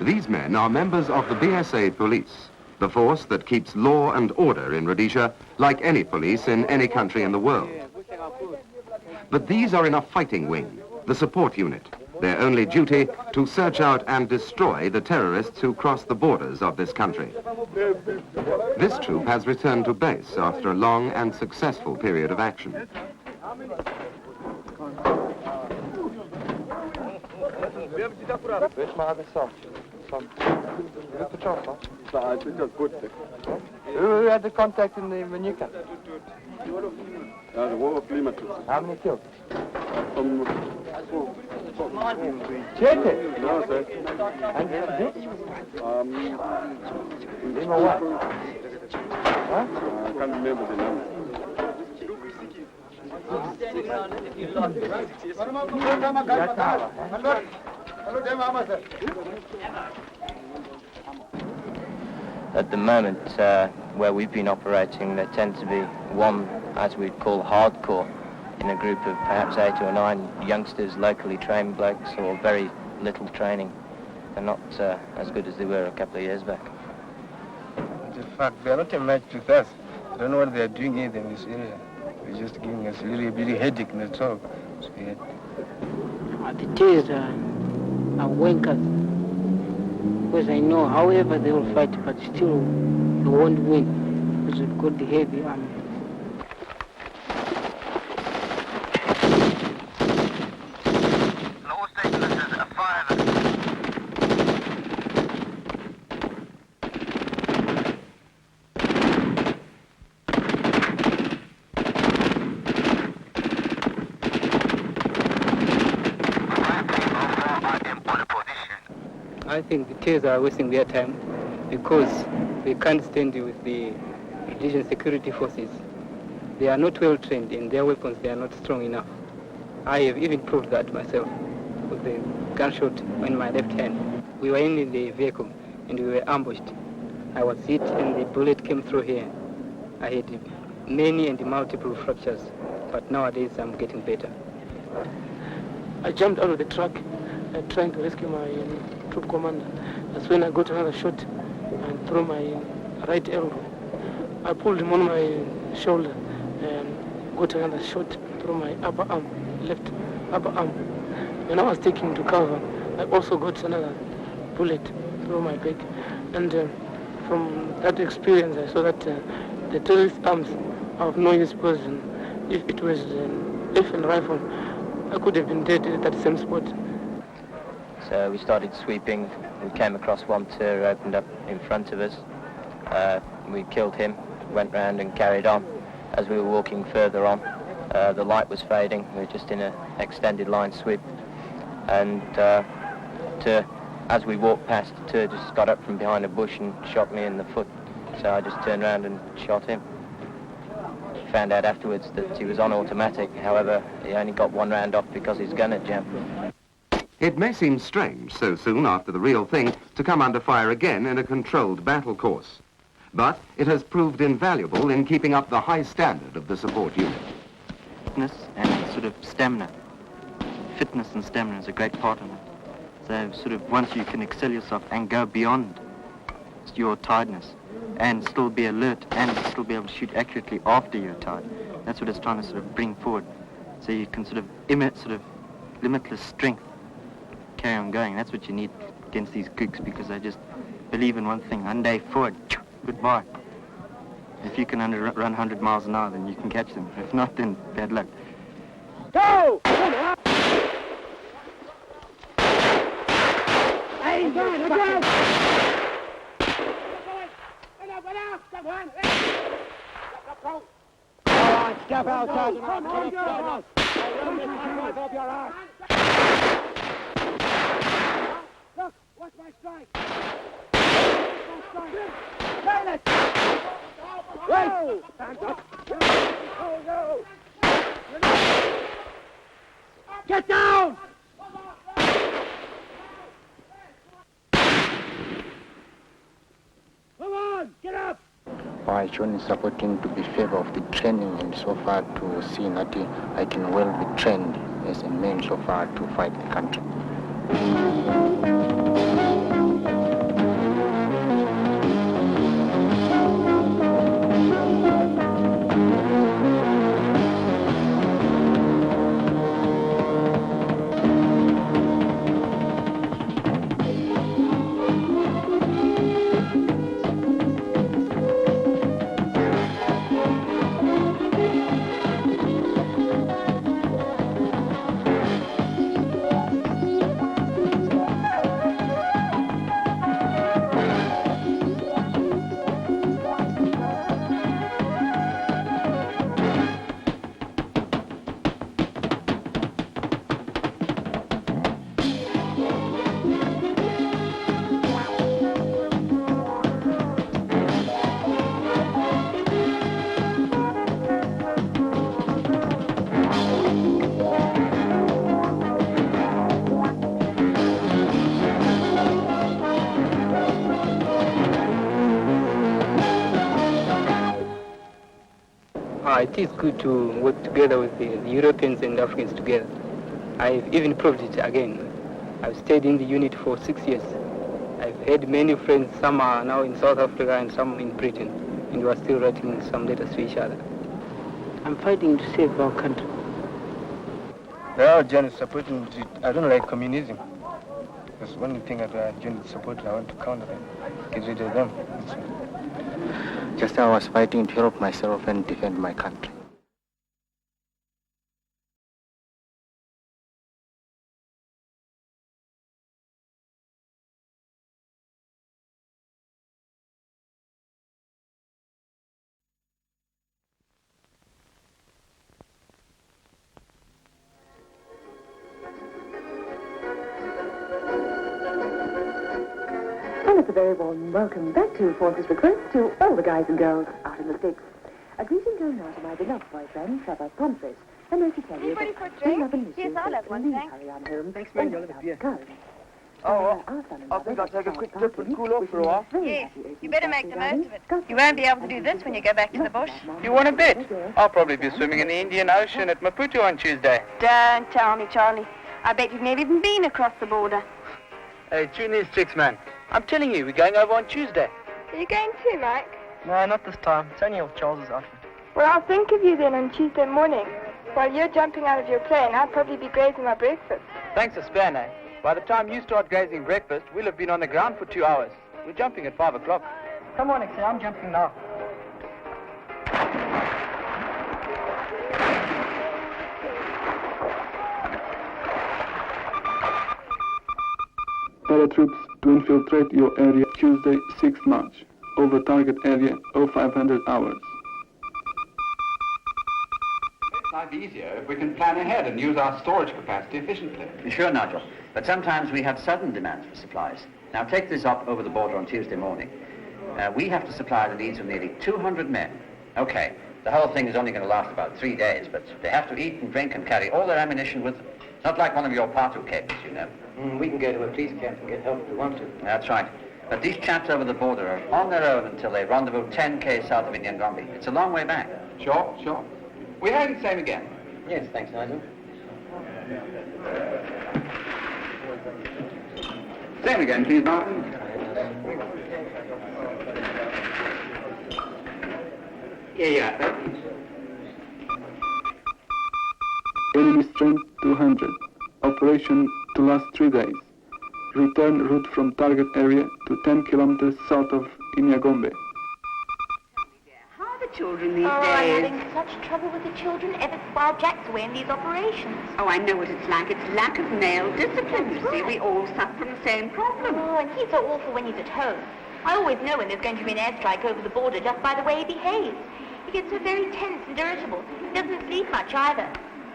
Speaker 19: These men are members of the BSA police, the force that keeps law and order in Rhodesia like any police in any country in the world. But these are in a fighting wing, the support unit, their only duty to search out and destroy the terrorists who cross the borders of this country. This troop has returned to base after a long and successful period of action.
Speaker 20: Who had the contact in the Manuka?
Speaker 10: The war of Lima.
Speaker 20: How many killed? Check it.
Speaker 9: No, sir.
Speaker 20: And you know what? Huh?
Speaker 9: I can't remember the number.
Speaker 21: At the moment, where we've been operating, there tend to be one, as we'd call hardcore, in a group of perhaps 8 or 9 youngsters, locally trained blokes, or very little training. They're not as good as they were a couple of years back.
Speaker 20: In fact, they are not a match with us. I don't know what they are doing here in this area. They're just giving us a really headache, and that's all. So, yeah.
Speaker 22: The tears are wankers. Because I know, however they will fight, but still they won't win. Because we've got the heavy army.
Speaker 23: I think the Tears are wasting their time because they can't stand with the Rhodesian security forces. They are not well trained and their weapons, they are not strong enough. I have even proved that myself with the gunshot in my left hand. We were in the vehicle and we were ambushed. I was hit and the bullet came through here. I had many and multiple fractures, but nowadays I'm getting better.
Speaker 22: I jumped out of the truck trying to rescue my troop commander. That's when I got another shot and through my right elbow. I pulled him on my shoulder and got another shot through my upper arm, left upper arm. When I was taking him to cover, I also got another bullet through my back. And from that experience, I saw that the terrorist arms are of no use because if it was an F-and rifle, I could have been dead at that same spot.
Speaker 21: So we started sweeping. We came across one turret opened up in front of us. We killed him, went round and carried on. As we were walking further on, the light was fading. We were just in an extended line sweep. And as we walked past, the turret just got up from behind a bush and shot me in the foot. So I just turned around and shot him. Found out afterwards that he was on automatic. However, he only got one round off because his gun had jammed.
Speaker 19: It may seem strange so soon after the real thing to come under fire again in a controlled battle course. But it has proved invaluable in keeping up the high standard of the support unit.
Speaker 24: Fitness and sort of stamina. Fitness and stamina is a great part of it. So sort of once you can excel yourself and go beyond your tiredness and still be alert and still be able to shoot accurately after you're tired. That's what it's trying to sort of bring forward. So you can sort of emit sort of limitless strength. Carry on going. That's what you need against these gooks because they just believe in one thing. One day forward, goodbye. If you can run 100 miles an hour, then you can catch them. If not, then bad luck.
Speaker 22: Go!
Speaker 13: Step out, Sergeant. Come on, up your ass. Look, watch my strike. Silence! Wait! Stand up. Oh, no! Get down! Come on, get up!
Speaker 25: By showing supporting to be favor of the training and so far to see that I can well be trained as a man so far to fight the country.
Speaker 23: it is good to work together with the Europeans and Africans together. I've even proved it again. I've stayed in the unit for 6 years. I've had many friends, some are now in South Africa and some in Britain, and we are still writing some letters to each other. I'm fighting to save our country.
Speaker 20: There are journalists supporting it. I don't like communism. That's one thing that journalists support. I want to counter them, get rid of them.
Speaker 25: Just I was fighting to help myself and defend my country.
Speaker 3: And it's a very warm welcome back to Forces Request to all the guys and girls out in the sticks. A greeting going out to my beloved boyfriend, Trevor Pomfret, and I should tell you
Speaker 5: Ready
Speaker 3: that
Speaker 5: for a
Speaker 3: we
Speaker 5: drink?
Speaker 3: love and miss
Speaker 5: Yes,
Speaker 3: you,
Speaker 5: I'll have
Speaker 3: but
Speaker 5: one,
Speaker 3: please
Speaker 5: thanks.
Speaker 3: hurry on home.
Speaker 5: Thanks,
Speaker 3: all
Speaker 5: Mary, I'll have a
Speaker 3: without
Speaker 5: beer.
Speaker 3: courage.
Speaker 20: Oh,
Speaker 3: Our son and
Speaker 20: I think I'll take a quick trip and
Speaker 3: Anthony,
Speaker 20: cool off for a while.
Speaker 5: Yes, you better make the most of it. You won't be able to do this when you go back to the bush.
Speaker 20: You want to bet? I'll probably be swimming in the Indian Ocean at Maputo on Tuesday.
Speaker 5: Don't tell me, Charlie. I bet you've never even been across the border.
Speaker 20: Hey, tune in, Six Man. I'm telling you, we're going over on Tuesday.
Speaker 5: Are you going too, Mike?
Speaker 20: No, not this time. It's only off Charles's outfit.
Speaker 6: Well, I'll think of you then on Tuesday morning. While you're jumping out of your plane, I'll probably be grazing my breakfast.
Speaker 20: Thanks a span, eh? By the time you start grazing breakfast, we'll have been on the ground for 2 hours. We're jumping at 5 o'clock. Come on, Ixie, I'm jumping now.
Speaker 7: Paratroops to infiltrate your area Tuesday, 6th March. Over target area 0500 hours.
Speaker 8: Makes life easier if we can plan ahead and use our storage capacity efficiently.
Speaker 26: Sure, Nigel. But sometimes we have sudden demands for supplies. Now take this up over the border on Tuesday morning. We have to supply the needs of nearly 200 men. Okay, the whole thing is only going to last about 3 days, but they have to eat and drink and carry all their ammunition with them. Not like one of your Partu capers, you know.
Speaker 23: We can go to a police camp and get help if we want to.
Speaker 26: That's right. But these chaps over the border are on their own until they rendezvous 10k south of Inyangombe. It's a long way back.
Speaker 8: Sure, sure. We're hearing the same again.
Speaker 23: Yes, thanks, Nigel.
Speaker 8: Same again, please, Martin.
Speaker 26: Here you are, sir.
Speaker 7: Enemy strength 200. Operation to last 3 days. Return route from target area to 10 kilometers south of Inyangombe.
Speaker 27: How are the children these
Speaker 5: I'm
Speaker 27: days?
Speaker 5: having such trouble with the children ever while Jack's away in these operations.
Speaker 27: Oh, I know what it's like. It's lack of male discipline, you see. We all suffer from the same problem.
Speaker 5: Oh, and he's so awful when he's at home. I always know when there's going to be an airstrike over the border just by the way he behaves. He gets so very tense and irritable. He doesn't sleep much either.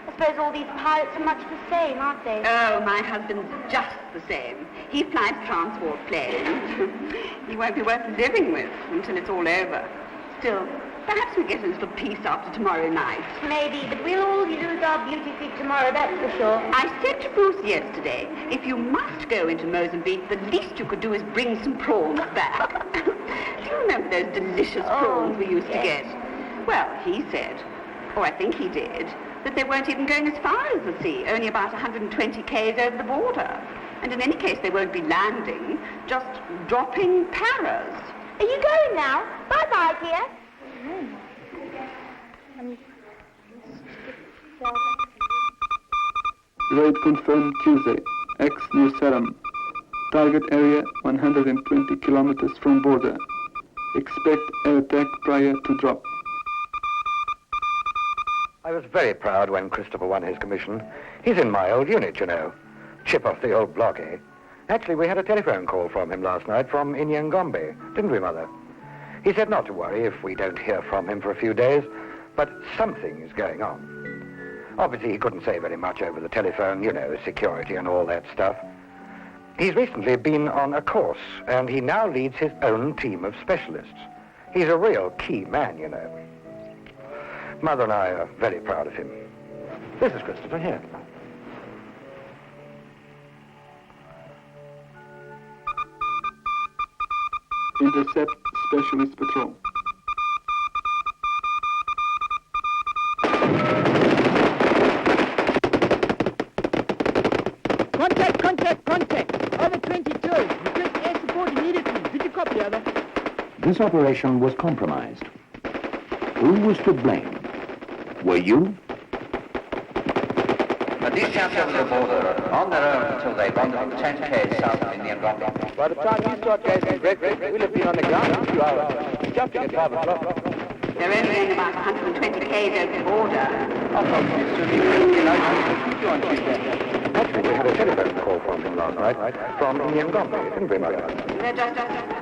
Speaker 5: I suppose all these pilots are much the same, aren't they?
Speaker 27: Oh, my husband's just the same. He flies transport planes. He won't be worth living with until it's all over. Still, perhaps we get a little peace after tomorrow night.
Speaker 5: Maybe, but we'll all lose our beauty sleep tomorrow, that's for sure.
Speaker 27: I said to Bruce yesterday, if you must go into Mozambique, the least you could do is bring some prawns back. Do you remember those delicious prawns we used to get? Well, he said, or I think he did, that they weren't even going as far as the sea, only about 120 k's over the border. And in any case, they won't be landing, just dropping paras.
Speaker 5: Are you going now? Bye-bye, dear.
Speaker 7: Raid confirmed Tuesday. X near Saram. Target area 120 kilometers from border. Expect air attack prior to drop.
Speaker 28: I was very proud when Christopher won his commission. He's in my old unit, you know. Chip off the old block, eh? Actually, we had a telephone call from him last night from Inyangombe, didn't we, Mother? He said not to worry if we don't hear from him for a few days, but something is going on. Obviously, he couldn't say very much over the telephone, you know, security and all that stuff. He's recently been on a course, and he now leads his own team of specialists. He's a real key man, you know. Mother and I are very proud of him. This is Christopher here.
Speaker 7: Intercept specialist patrol.
Speaker 1: This operation was compromised. Who was to blame? Were you?
Speaker 26: These chaps over the border are on their own until they've wandered 10 k's south of Indian Gombe.
Speaker 20: By the time we start getting breakfast, we'll have been on the ground in a few hours. We jumped in at 5 o'clock.
Speaker 27: They're only going about 120 k's over the border.
Speaker 28: Actually, we had a telephone call from him last night, from Indian Gombe, didn't we, Mother?
Speaker 27: They're just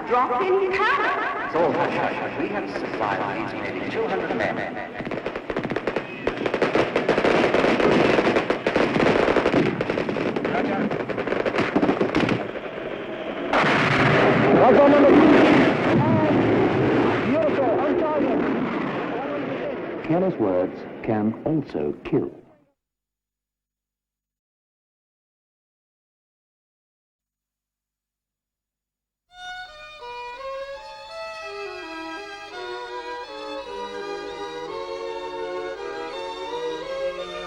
Speaker 27: drop-in camps.
Speaker 26: It's all hush-hush. We have supplied needs of nearly 200 men.
Speaker 1: Careless words can also kill.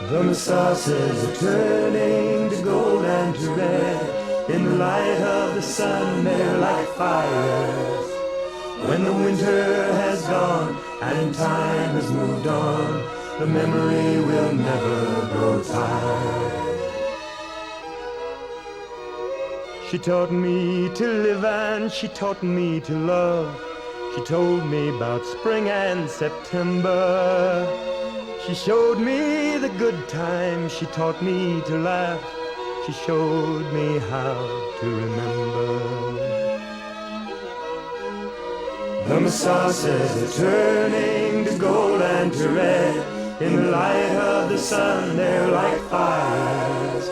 Speaker 2: The moustaches are turning to gold and to red. In the light of the sun, they're like fires. When the winter has gone and time has moved on, the memory will never grow tired. She taught me to live and she taught me to love. She told me about spring and September. She showed me the good times, she taught me to laugh. She showed me how to remember. The moustaches are turning to gold and to red. In the light of the sun, they're like fires.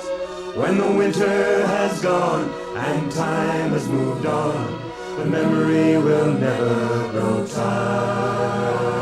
Speaker 2: When the winter has gone and time has moved on, the memory will never grow tired.